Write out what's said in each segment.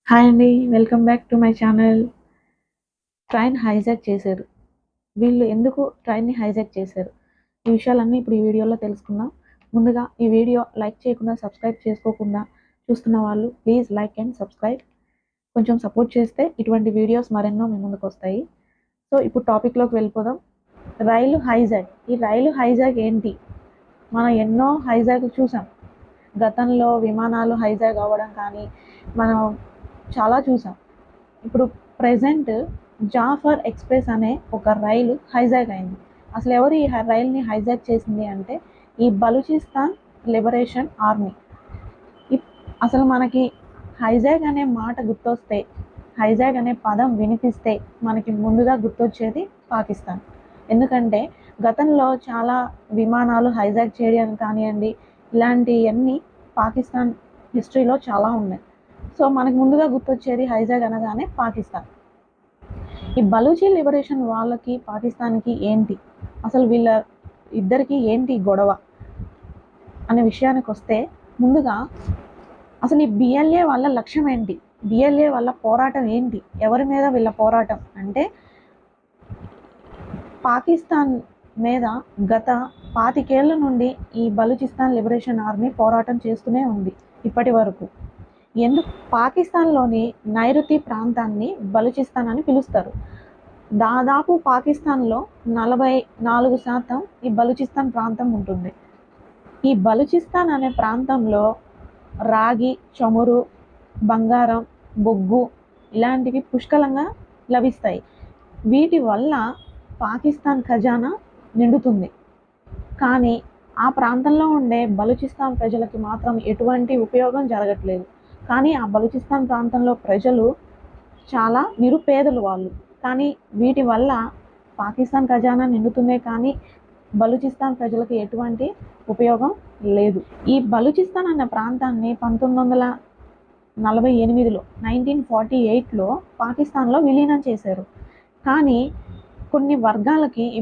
Hi అండి. Welcome back to my channel. Train hijack చేశారు. వీళ్ళు ఎందుకు ట్రైన్‌ని హైజాక్ చేశారు? ఈ విషయాలన్నీ ఇప్పుడు ఈ వీడియోలో తెలుసుకుందాం. ముందుగా ఈ వీడియో లైక్ చేయకుండా, సబ్స్క్రైబ్ చేసుకోకుండా చూస్తున్న వాళ్ళు ప్లీజ్ లైక్ అండ్ సబ్స్క్రైబ్. కొంచెం సపోర్ట్ చేస్తే ఇటువంటి వీడియోస్ మరెన్నో మీ ముందుకొస్తాయి. సో, ఇప్పుడు టాపిక్‌లోకి వెళ్ళిపోదాం. రైలు హైజాక్. ఈ రైలు హైజాక్ ఏంటి? మనం ఎన్నో హైజాక్‌లు చూసాం. గతంలో విమానాలు హైజాక్ అవ్వడం కానీ, మనం చాలా చూసాం. ఇప్పుడు ప్రెజెంట్ జాఫర్ ఎక్స్‌ప్రెస్ అనే ఒక రైలు హైజాక్ అయింది. అసలు ఎవరు ఈ రైలుని హైజాక్ చేసింది అంటే ఈ బలూచిస్తాన్ లిబరేషన్ ఆర్మీ. అసలు మనకి హైజాక్ అనే మాట గుర్తొస్తే, హైజాక్ అనే పదం వినిపిస్తే మనకి ముందుగా గుర్తొచ్చేది పాకిస్తాన్. ఎందుకంటే గతంలో చాలా విమానాలు హైజాక్ చేయడం కానివ్వండి, ఇలాంటివన్నీ పాకిస్తాన్ హిస్టరీలో చాలా ఉన్నాయి. సో మనకు ముందుగా గుర్తొచ్చేది హైజాక్ అనగానే పాకిస్తాన్. ఈ బలూచి లిబరేషన్ వాళ్ళకి పాకిస్తాన్కి ఏంటి, అసలు వీళ్ళ ఇద్దరికి ఏంటి గొడవ అనే విషయానికి వస్తే, ముందుగా అసలు ఈ బిఎల్ఏ వాళ్ళ లక్ష్యం ఏంటి, బిఎల్ఏ వాళ్ళ పోరాటం ఏంటి, ఎవరి మీద వీళ్ళ పోరాటం అంటే పాకిస్తాన్ మీద గత 25 ఏళ్ల నుండి ఈ బలూచిస్తాన్ లిబరేషన్ ఆర్మీ పోరాటం చేస్తూనే ఉంది ఇప్పటి వరకు. ఎందుకు పాకిస్తాన్లోని నైరుతి ప్రాంతాన్ని బలూచిస్తాన్ అని పిలుస్తారు. దాదాపు పాకిస్తాన్లో 44% ఈ బలూచిస్తాన్ ప్రాంతం ఉంటుంది. ఈ బలూచిస్తాన్ అనే ప్రాంతంలో రాగి, చమురు, బంగారం, బొగ్గు ఇలాంటివి పుష్కలంగా లభిస్తాయి. వీటి వల్ల పాకిస్తాన్ ఖజానా నిండుతుంది. కానీ ఆ ప్రాంతంలో ఉండే బలూచిస్తాన్ ప్రజలకి మాత్రం ఎటువంటి ఉపయోగం జరగట్లేదు. కానీ ఆ బలూచిస్తాన్ ప్రాంతంలో ప్రజలు చాలా నిరుపేదలు వాళ్ళు. కానీ వీటి వల్ల పాకిస్తాన్ ఖజానా నిండుతుందే కానీ బలూచిస్తాన్ ప్రజలకు ఎటువంటి ఉపయోగం లేదు. ఈ బలూచిస్తాన్ అన్న ప్రాంతాన్ని 1948లో 1948లో పాకిస్తాన్లో విలీనం చేశారు. కానీ కొన్ని వర్గాలకి ఈ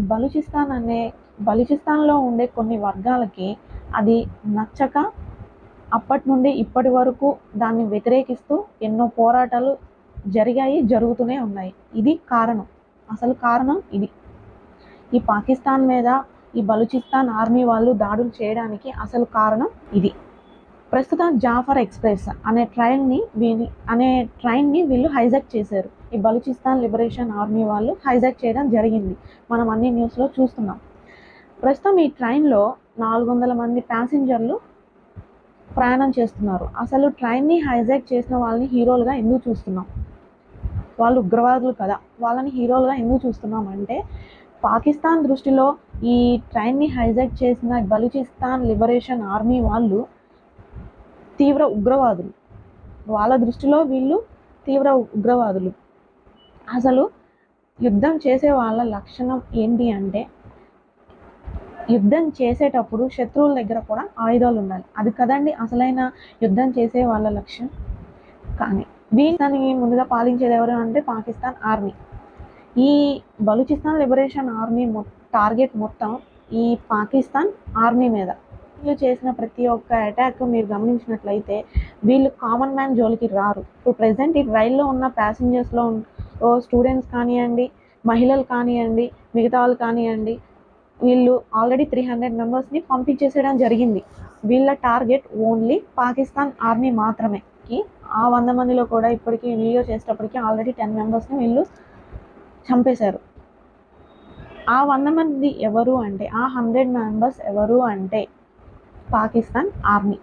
బలూచిస్తాన్లో ఉండే కొన్ని వర్గాలకి అది నచ్చక అప్పటి నుండి ఇప్పటి వరకు దాన్ని వ్యతిరేకిస్తూ ఎన్నో పోరాటాలు జరిగాయి, జరుగుతూనే ఉన్నాయి. ఇది కారణం, అసలు కారణం ఇది. ఈ పాకిస్తాన్ మీద ఈ బలూచిస్తాన్ ఆర్మీ వాళ్ళు దాడులు చేయడానికి అసలు కారణం ఇది. ప్రస్తుతం జాఫర్ ఎక్స్‌ప్రెస్ అనే ట్రైన్ని వీళ్ళు హైజాక్ చేశారు. ఈ బలూచిస్తాన్ లిబరేషన్ ఆర్మీ వాళ్ళు హైజాక్ చేయడం జరిగింది. మనం అన్ని న్యూస్లో చూస్తున్నాం. ప్రస్తుతం ఈ ట్రైన్లో 400 మంది ప్యాసింజర్లు ప్రయాణం చేస్తున్నారు. అసలు ట్రైన్ని హైజాక్ చేసిన వాళ్ళని హీరోలుగా ఎందుకు చూస్తున్నాం? వాళ్ళు ఉగ్రవాదులు కదా, వాళ్ళని హీరోలుగా ఎందుకు చూస్తున్నాం అంటే, పాకిస్తాన్ దృష్టిలో ఈ ట్రైన్ని హైజాక్ చేసిన బలూచిస్తాన్ లిబరేషన్ ఆర్మీ వాళ్ళు తీవ్ర ఉగ్రవాదులు. వాళ్ళ దృష్టిలో వీళ్ళు తీవ్ర ఉగ్రవాదులు. అసలు యుద్ధం చేసే వాళ్ళ లక్షణం ఏంటి అంటే, యుద్ధం చేసేటప్పుడు శత్రువుల దగ్గర కూడా ఆయుధాలు ఉండాలి. అది కదండి అసలైన యుద్ధం చేసే వాళ్ళ లక్ష్యం. కానీ వీళ్ళని ముందుగా పాలించేది ఎవరు అంటే పాకిస్తాన్ ఆర్మీ. ఈ బలూచిస్తాన్ లిబరేషన్ ఆర్మీ టార్గెట్ మొత్తం ఈ పాకిస్తాన్ ఆర్మీ మీద. వీళ్ళు చేసిన ప్రతి ఒక్క అటాక్ మీరు గమనించినట్లయితే వీళ్ళు కామన్ మ్యాన్ జోలికి రారు. ఇప్పుడు ప్రెజెంట్ ఈ రైల్లో ఉన్న ప్యాసింజర్స్లో స్టూడెంట్స్ కానివ్వండి, మహిళలు కానివ్వండి, మిగతా వాళ్ళు కానివ్వండి, వీళ్ళు ఆల్రెడీ 300 మెంబర్స్ని పంపించేసేయడం జరిగింది. వీళ్ళ టార్గెట్ ఓన్లీ పాకిస్తాన్ ఆర్మీ మాత్రమే. ఆ 100 మందిలో కూడా ఇప్పటికీ వీడియో చేసేటప్పటికి ఆల్రెడీ 10 మెంబర్స్ని వీళ్ళు చంపేశారు. ఆ 100 మంది ఎవరు అంటే, ఆ 100 మెంబర్స్ ఎవరు అంటే పాకిస్తాన్ ఆర్మీ.